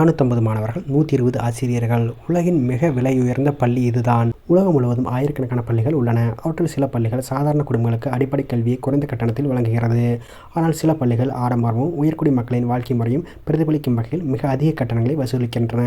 450 மாணவர்கள், 120 ஆசிரியர்கள். உலகின் மிக விலையுயர்ந்த பள்ளி இதுதான். உலகம் முழுவதும் ஆயிரக்கணக்கான பள்ளிகள் உள்ளன. அவற்றில் சில பள்ளிகள் சாதாரண குடும்பங்களுக்கு அடிப்படை கல்வியை குறைந்த கட்டணத்தில் வழங்குகிறது. ஆனால் சில பள்ளிகள் ஆடம்பரமும் உயர்குடி மக்களின் வாழ்க்கை முறையும் பிரதிபலிக்கும் வகையில் மிக அதிக கட்டணங்களை வசூலிக்கின்றன.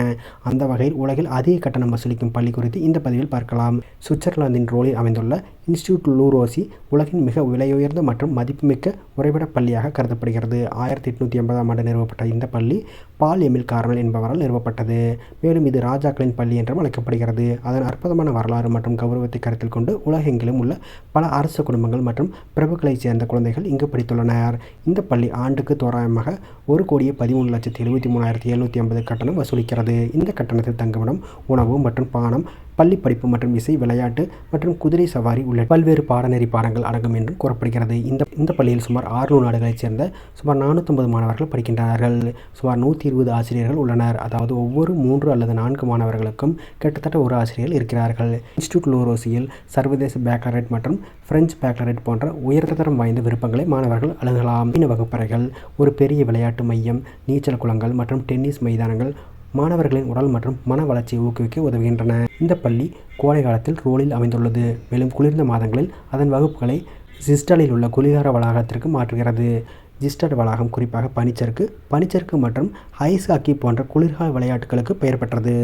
அந்த வகையில் உலகில் அதிக கட்டணம் வசூலிக்கும் பள்ளி குறித்து இந்த பதிவில் பார்க்கலாம். சுவிட்சர்லாந்தின் ரோலில் அமைந்துள்ள இன்ஸ்டிடியூட் லூரோசி உலகின் மிக விலையுயர்ந்த மற்றும் மதிப்புமிக்க உறைவிட பள்ளியாக கருதப்படுகிறது. 1880ஆம் ஆண்டு நிறுவப்பட்ட இந்த பள்ளி பால் எமில் கார்மல் என்பவரால் நிறுவப்பட்டது. மேலும் இது ராஜாக்களின் பள்ளி என்றும் அழைக்கப்படுகிறது. அதன் அற்புதமான வரலாறு மற்றும் கௌரவத்தை கருத்தில் கொண்டு உலகெங்கிலும் உள்ள பல அரச குடும்பங்கள் மற்றும் பிரபுக்களைச் சேர்ந்த குழந்தைகள் இங்கு படித்துள்ளனர். இந்த பள்ளி ஆண்டுக்கு தோராயமாக 1,13,73,750 கட்டணம் வசூலிக்கிறது. இந்த கட்டணத்தில் தங்குமிடம், உணவு மற்றும் பானம், பள்ளி படிப்பு மற்றும் இசை, விளையாட்டு மற்றும் குதிரை சவாரி உள்ளிட்ட பல்வேறு பாடநெறி பாடங்கள் அடங்கும் என்றும் கூறப்படுகிறது. இந்த பள்ளியில் சுமார் 600 நாடுகளைச் சேர்ந்த சுமார் 450 மாணவர்கள் படிக்கின்றார்கள். சுமார் 120 ஆசிரியர்கள் உள்ளனர். அதாவது ஒவ்வொரு 3 அல்லது 4 மாணவர்களுக்கும் கிட்டத்தட்ட ஒரு ஆசிரியர்கள் இருக்கிறார்கள். இன்ஸ்டிடியூட் லூரோசியில் சர்வதேச பேக்லரேட் மற்றும் பிரெஞ்சு பேக்லரேட் போன்ற உயர்ந்த தரம் வாய்ந்த விருப்பங்களை மாணவர்கள் அணுகலாம். வகுப்பறைகள், ஒரு பெரிய விளையாட்டு மையம், நீச்சல் குளங்கள் மற்றும் டென்னிஸ் மைதானங்கள் மாணவர்களின் உடல் மற்றும் மன வளர்ச்சியை ஊக்குவிக்க உதவுகின்றன. இந்த பள்ளி கோடை காலத்தில் ரோலில் அமைந்துள்ளது. மேலும் குளிர்ந்த மாதங்களில் அதன் வகுப்புகளை ஜிஸ்டலில் உள்ள குளிர்கால வளாகத்திற்கு மாற்றுகிறது. ஜிஸ்டட் வளாகம் குறிப்பாக பனிச்சறுக்கு மற்றும் ஐஸ் ஹாக்கி போன்ற குளிர்கால விளையாட்டுகளுக்கு பெயர் பெற்றது.